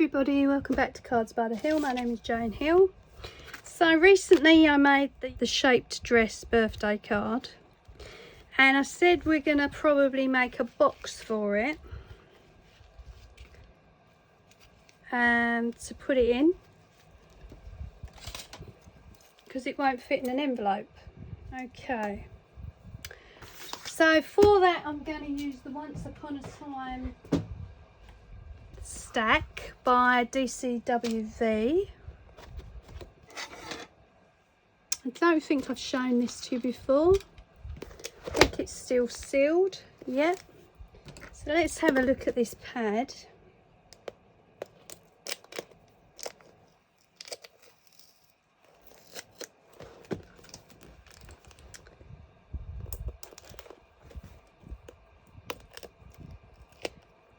everybody, welcome back to Cards by the Hill. My name is Jane Hill. So recently I made the shaped dress birthday card, and I said we're going to probably make a box for it to put it in, because it won't fit in an envelope. Okay, so for that I'm going to use the Once Upon a Time stack by DCWV. I don't think I've shown this to you before. I think it's still sealed. Yep. So let's have a look at this pad.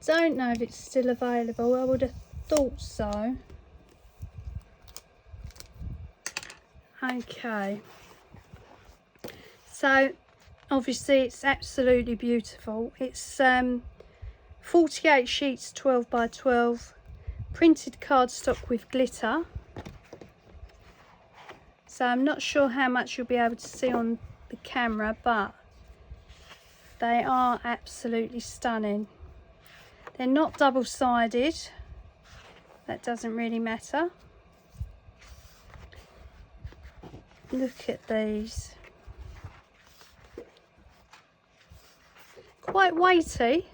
Don't know if it's still available. I would have thought so. Okay, so obviously it's absolutely beautiful. It's 48 sheets, 12 by 12, printed cardstock with glitter. So I'm not sure how much you'll be able to see on the camera, but they are absolutely stunning. They're not double-sided, that doesn't really matter. Look at these. Quite weighty.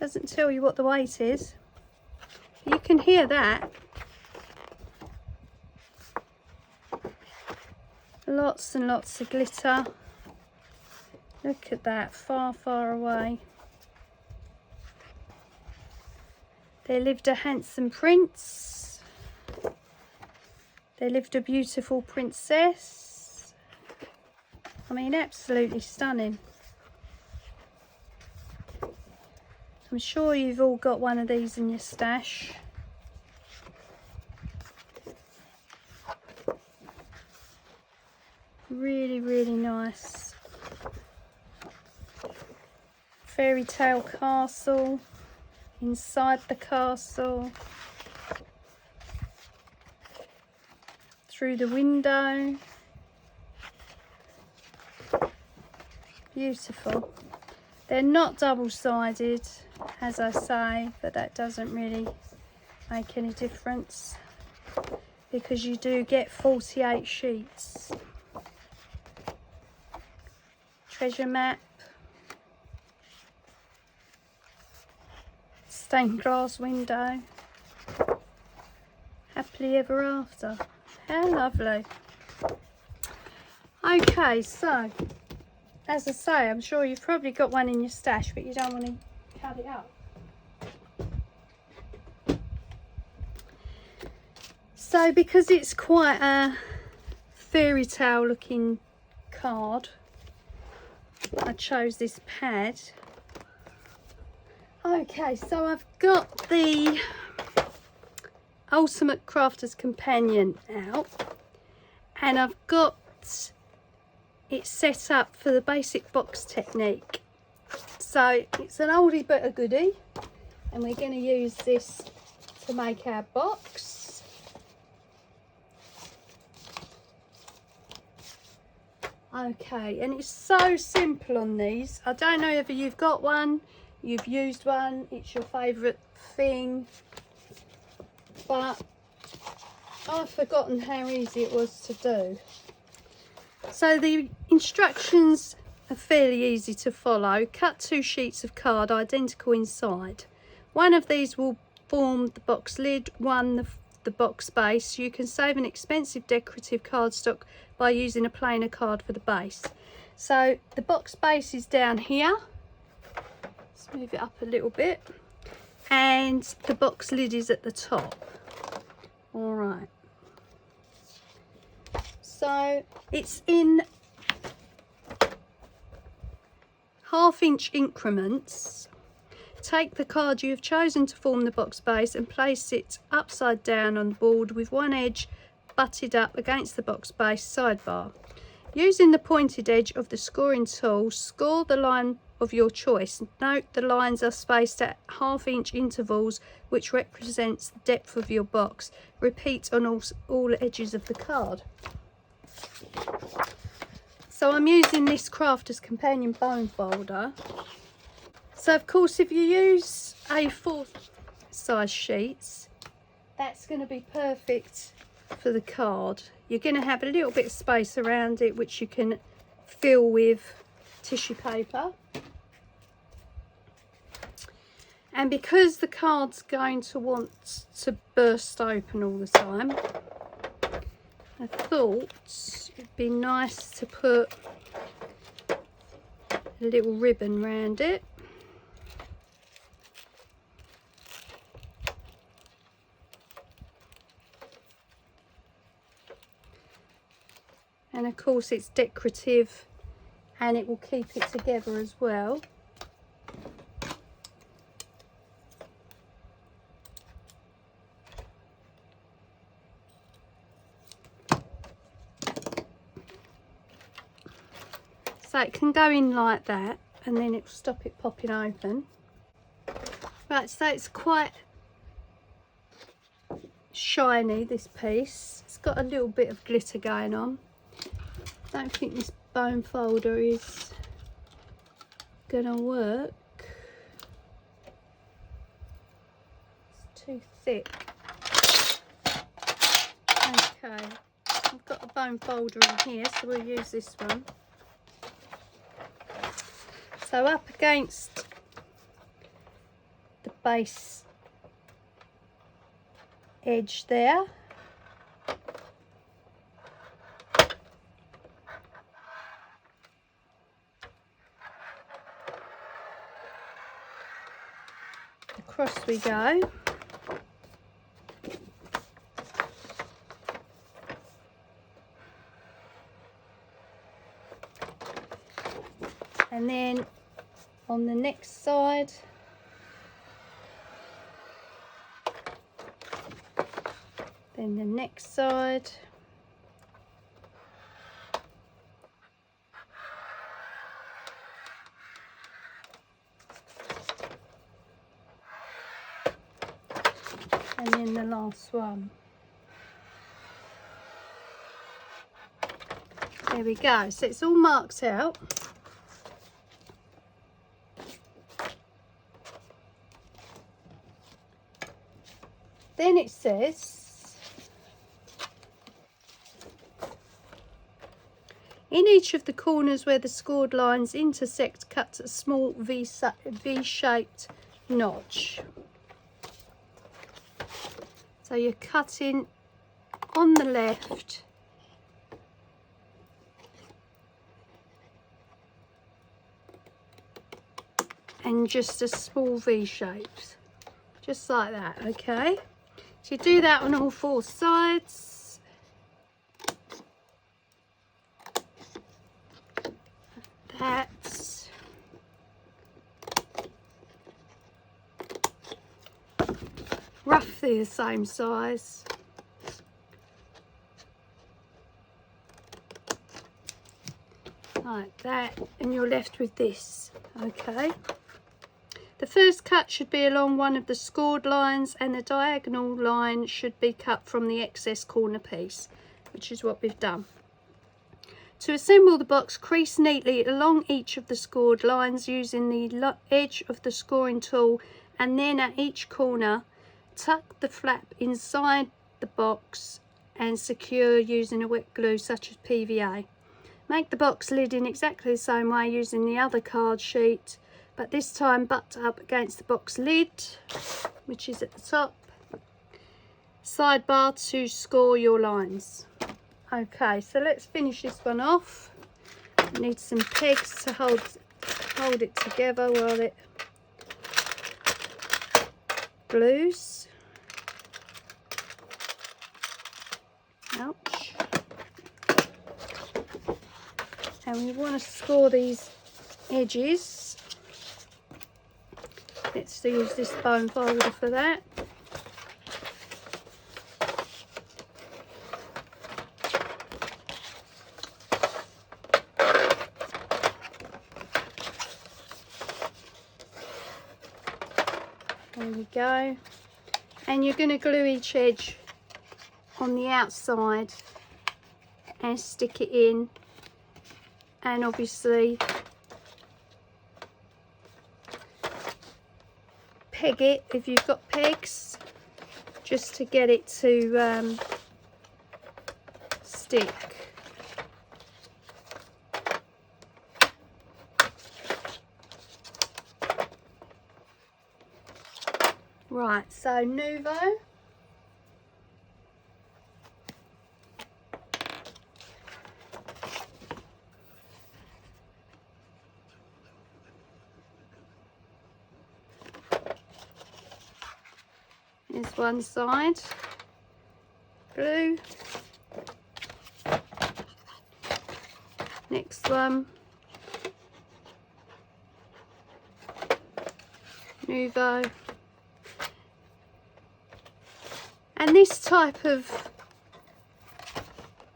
Doesn't tell you what the weight is. You can hear that. Lots and lots of glitter. Look at that, far, far away. They lived a handsome prince. They lived a beautiful princess. I mean, absolutely stunning. I'm sure you've all got one of these in your stash. Really, really nice. Fairy tale castle. Inside the castle, through the window. Beautiful. They're not double-sided, as I say, but that doesn't really make any difference, because you do get 48 sheets. Treasure map. Stained glass window. Happily ever after. How lovely. Okay, so as I say, I'm sure you've probably got one in your stash, but you don't want to cut it up. So because it's quite a fairy tale looking card, I chose this pad. Okay, so I've got the Ultimate Crafter's Companion out, and I've got it set up for the basic box technique. So it's an oldie but a goodie, and we're going to use this to make our box. Okay, and it's so simple on these. I don't know if you've got one, you've used one, it's your favourite thing, but I've forgotten how easy it was to do. So the instructions are fairly easy to follow. Cut 2 sheets of card identical inside. One of these will form the box lid, one the box base. You can save an expensive decorative cardstock by using a plainer card for the base. So the box base is down here. Let's move it up a little bit, and the box lid is at the top. All right, so it's in 1/2 inch increments. Take the card you have chosen to form the box base and place it upside down on the board with one edge butted up against the box base sidebar. Using the pointed edge of the scoring tool, score the line of your choice. Note the lines are spaced at 1/2 inch intervals, which represents the depth of your box. Repeat on all edges of the card. So I'm using this Crafter's Companion bone folder. So of course, if you use A4 size sheets, that's going to be perfect for the card. You're going to have a little bit of space around it, which you can fill with tissue paper. And because the card's going to want to burst open all the time, I thought it'd be nice to put a little ribbon around it. And of course it's decorative and it will keep it together as well. So it can go in like that and then it will stop it popping open. Right, so it's quite shiny, this piece. It's got a little bit of glitter going on. I don't think this bone folder is gonna work. It's too thick. Okay, I've got a bone folder in here, so we'll use this one. So up against the base edge there, across we go. And then on the next side, then the next side, and then the last one. There we go. So it's all marked out. Then it says, in each of the corners where the scored lines intersect, cut a small V-shaped notch. So you're cutting on the left and just a small V shape, just like that. Okay, so you do that on all 4 sides. That's roughly the same size. Like that, and you're left with this. Okay, the first cut should be along one of the scored lines, and the diagonal line should be cut from the excess corner piece, which is what we've done. To assemble the box, crease neatly along each of the scored lines using the edge of the scoring tool, and then at each corner tuck the flap inside the box and secure using a wet glue such as PVA. Make the box lid in exactly the same way using the other card sheet, but this time butt up against the box lid, which is at the top. Sidebar to score your lines. Okay, so let's finish this one off. I need some pegs to hold it together while it glues. Ouch. And we want to score these edges. Let's use this bone folder for that. go. And you're going to glue each edge on the outside and stick it in, and obviously peg it if you've got pegs, just to get it to stick. Right, so Nouveau. Here's one side, blue. Next one, Nouveau. And this type of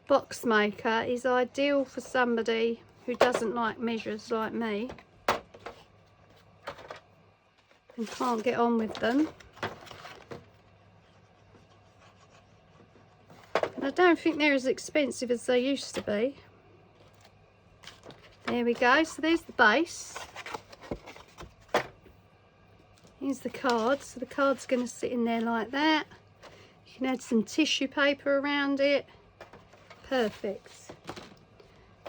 box maker is ideal for somebody who doesn't like measures like me and can't get on with them. And I don't think they're as expensive as they used to be. There we go, so there's the base. Here's the card, so the card's going to sit in there like that. You can add some tissue paper around it. Perfect.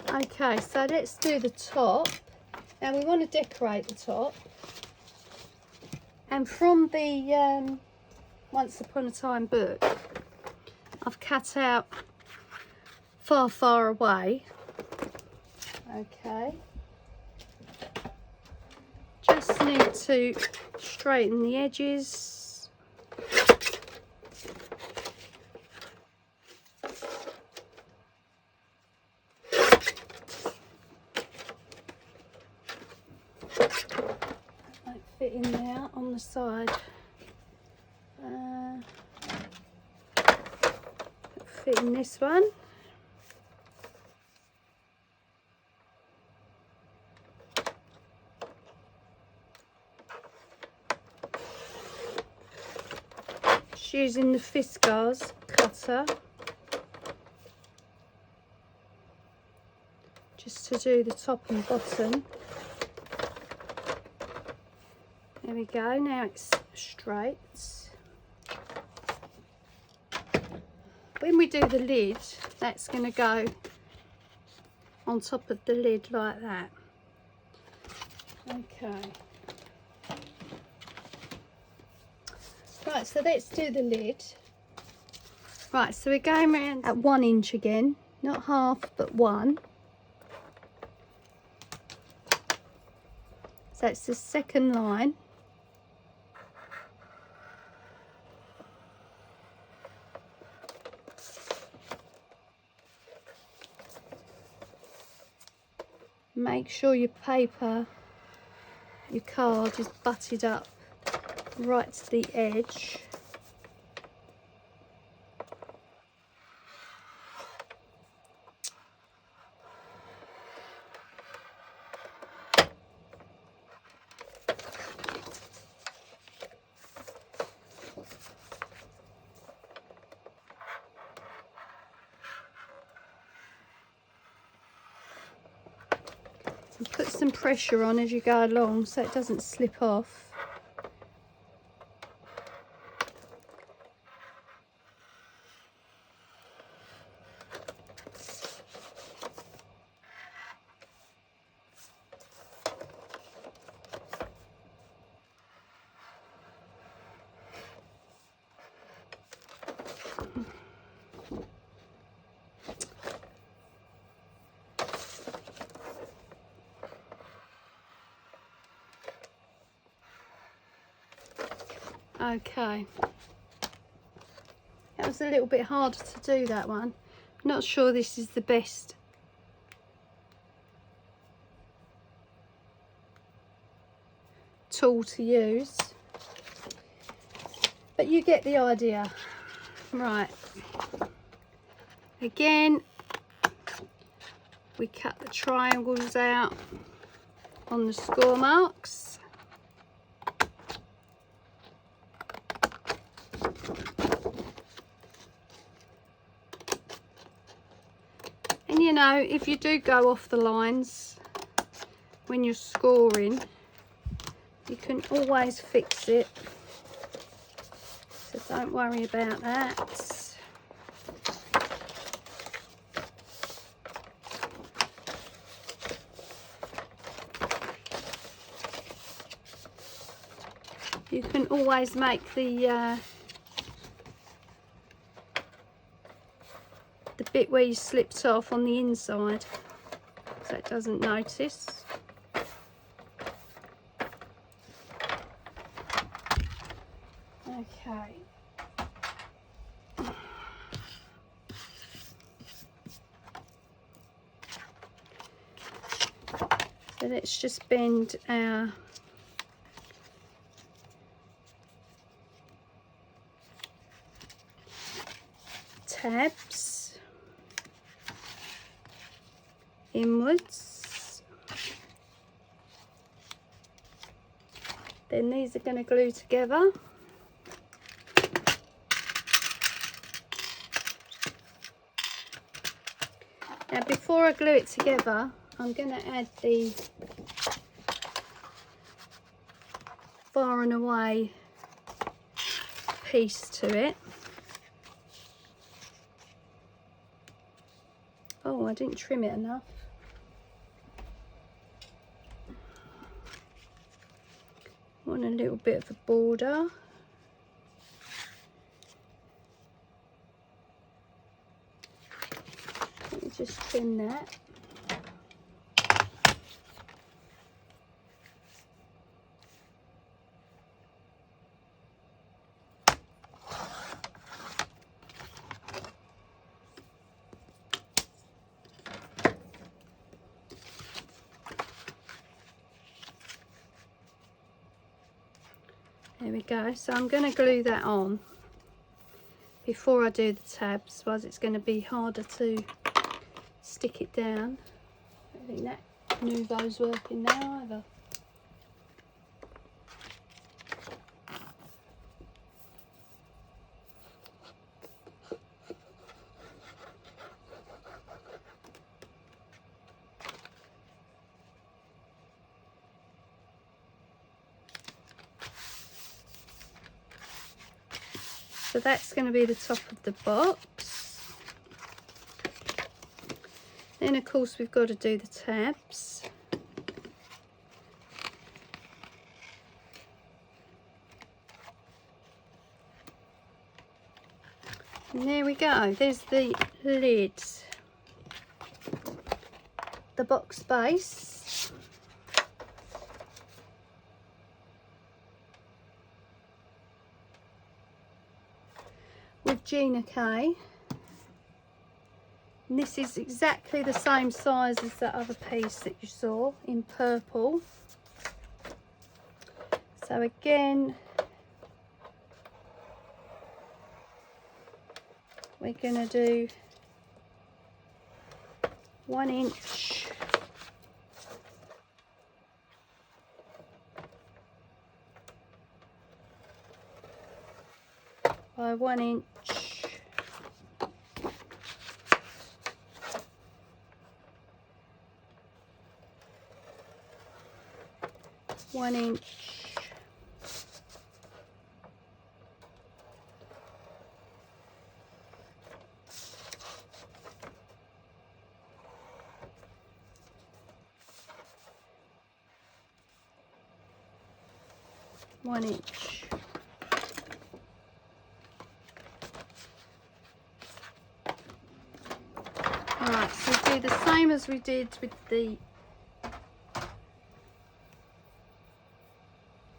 Okay, so let's do the top. Now we want to decorate the top. And from the Once Upon a Time book, I've cut out Far, Far Away. Okay. Just need to straighten the edges. Might fit in there on the side. Fit in this one. Just using the Fiskars cutter just to do the top and bottom. There we go, now it's straight. When we do the lid, that's going to go on top of the lid like that. Okay. Right, so let's do the lid. Right, so we're going around at 1 inch again, not half but 1. So it's the second line. Make sure your paper, your card is butted up right to the edge. And put some pressure on as you go along so it doesn't slip off. Okay, that was a little bit harder to do, that one. I'm not sure this is the best tool to use, but you get the idea. Right, again we cut the triangles out on the score marks. you know, if you do go off the lines when you're scoring, you can always fix it, so don't worry about that. You can always make the bit where you slipped off on the inside so it doesn't notice. Okay. So let's just bend our tabs inwards. Then these are going to glue together. Now before I glue it together, I'm going to add the far and away piece to it. Oh, I didn't trim it enough. Want a little bit of a border. Let me just trim that. There we go. So I'm going to glue that on before I do the tabs, otherwise it's going to be harder to stick it down. I don't think that Nouveau's working now either. So that's going to be the top of the box. Then of course we've got to do the tabs. And there we go, there's the lid. The box base. With Gina K. And this is exactly the same size as that other piece that you saw in purple. So again, we're going to do 1 inch by 1 inch. One inch. One inch. Alright, so do the same as we did with the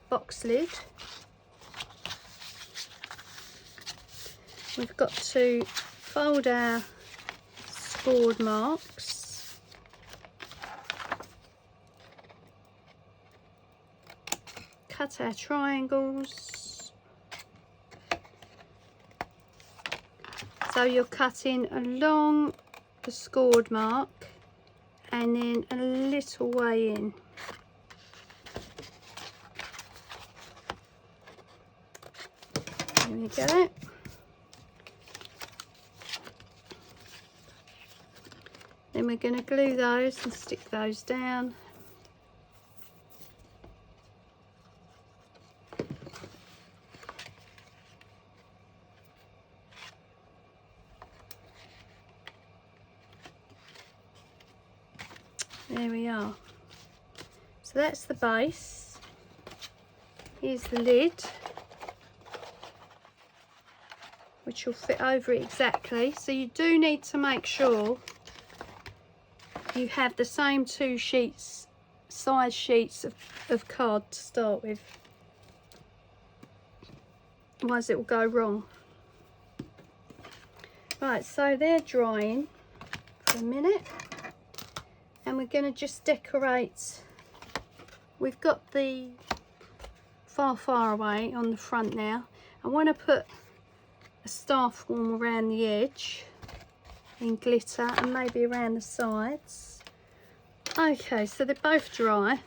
box lid. We've got to fold our scored marks, cut our triangles, so you're cutting along the scored mark and then a little way in. There we go. Then we're going to glue those and stick those down. There we are. So that's the base. Here's the lid, which will fit over it exactly. So you do need to make sure you have the same two sheets, size sheets of card to start with. Otherwise it will go wrong. Right, so they're drying for a minute. And we're going to just decorate. We've got the far away on the front now. I want to put a star form around the edge in glitter and maybe around the sides. Okay, so they're both dry.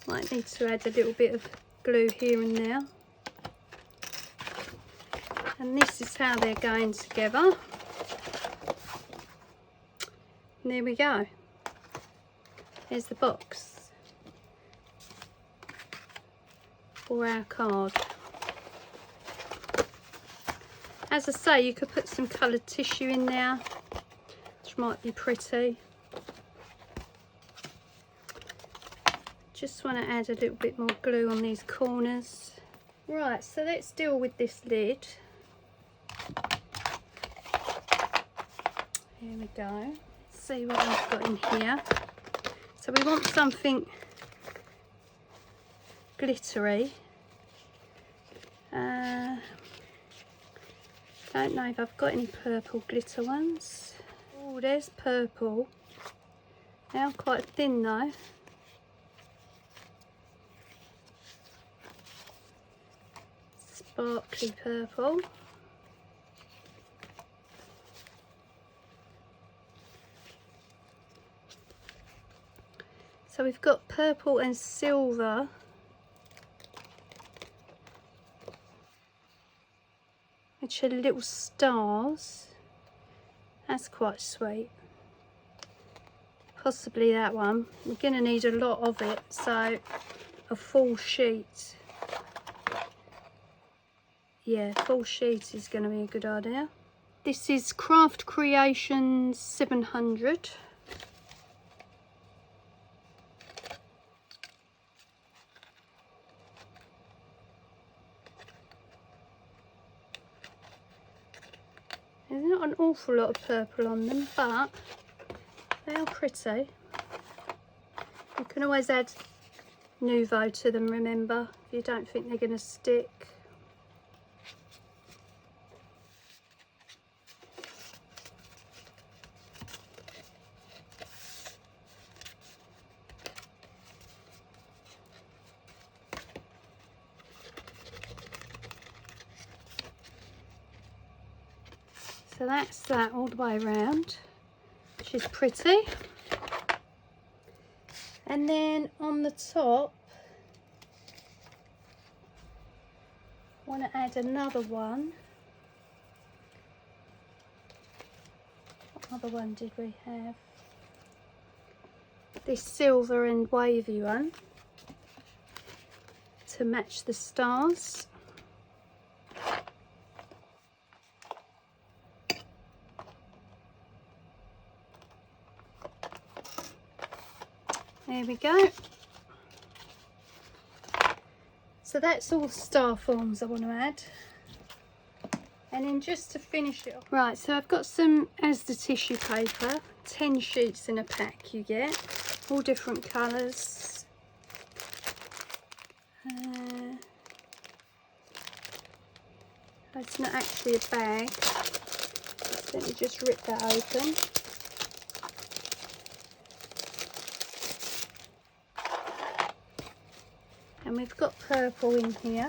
Might need to add a little bit of glue here and there. And this is how they're going together. And there we go. There's the box for our card. As I say, you could put some coloured tissue in there, which might be pretty. Just want to add a little bit more glue on these corners. Right, so let's deal with this lid. Here we go. See what I've got in here. So we want something glittery. Don't know if I've got any purple glitter ones. Oh, there's purple. They are quite thin though. Sparkly purple. So we've got purple and silver. Which are little stars. That's quite sweet. Possibly that one. We're going to need a lot of it, so a full sheet. Yeah, full sheet is going to be a good idea. This is Craft Creations 700. There's not an awful lot of purple on them, but they are pretty. You can always add Nouveau to them, remember, if you don't think they're going to stick. So that's that all the way around, which is pretty. And then on the top, I want to add another one. What other one did we have? This silver and wavy one to match the stars. There we go. So that's all star forms I want to add. And then just to finish it off. Right, so I've got some Asda tissue paper. 10 sheets in a pack you get. All different colours. It's not actually a bag. So let me just rip that open. And we've got purple in here.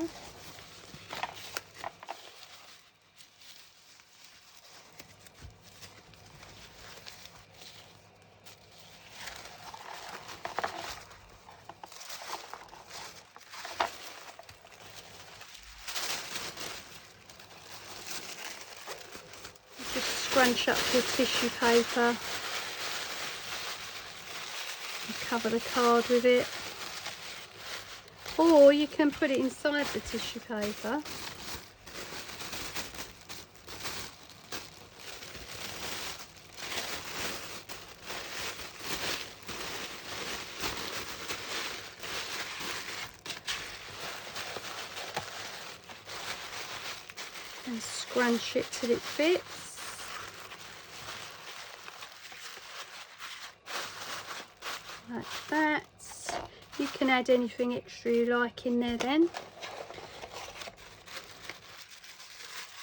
Just scrunch up your tissue paper and cover the card with it, or you can put it inside the tissue paper. And scrunch it till it fits. Like that. You can add anything extra you like in there then.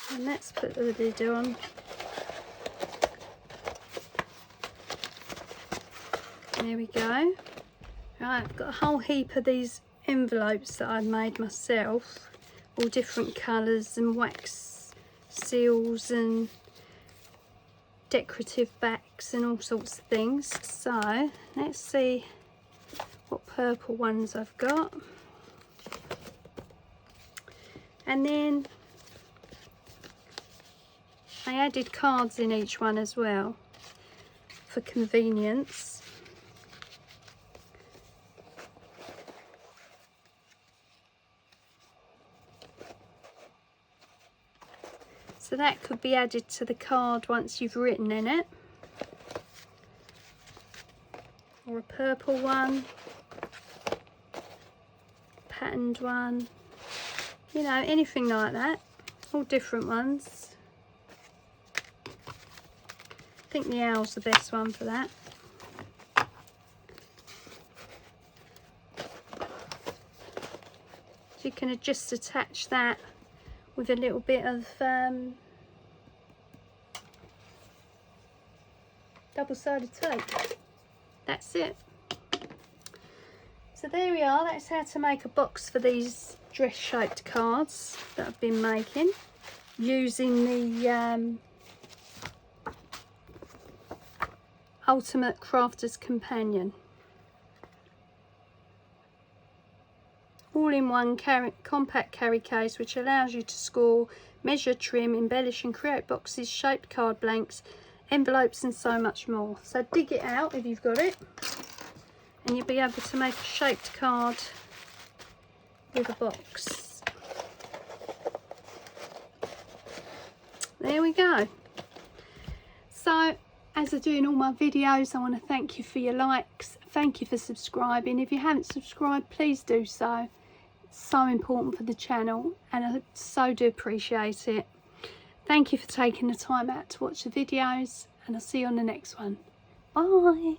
And let's put the lid on. There we go. Right, I've got a whole heap of these envelopes that I've made myself, all different colours and wax seals and decorative backs and all sorts of things. So let's see what purple ones I've got, and then I added cards in each one as well for convenience. So that could be added to the card once you've written in it, or a purple one, patterned one, you know, anything like that, all different ones. I think the owl's the best one for that. So you can just attach that with a little bit of double-sided tape. That's it. So there we are. That's how to make a box for these dress shaped cards that I've been making using the Ultimate Crafter's Companion. All-in-one compact carry case which allows you to score, measure, trim, embellish and create boxes, shaped card blanks, envelopes and so much more. So dig it out if you've got it, and you'll be able to make a shaped card with a box. There we go. So as I do in all my videos, I want to thank you for your likes, thank you for subscribing. If you haven't subscribed, please do so. It's so important for the channel and I so do appreciate it. Thank you for taking the time out to watch the videos, and I'll see you on the next one. Bye.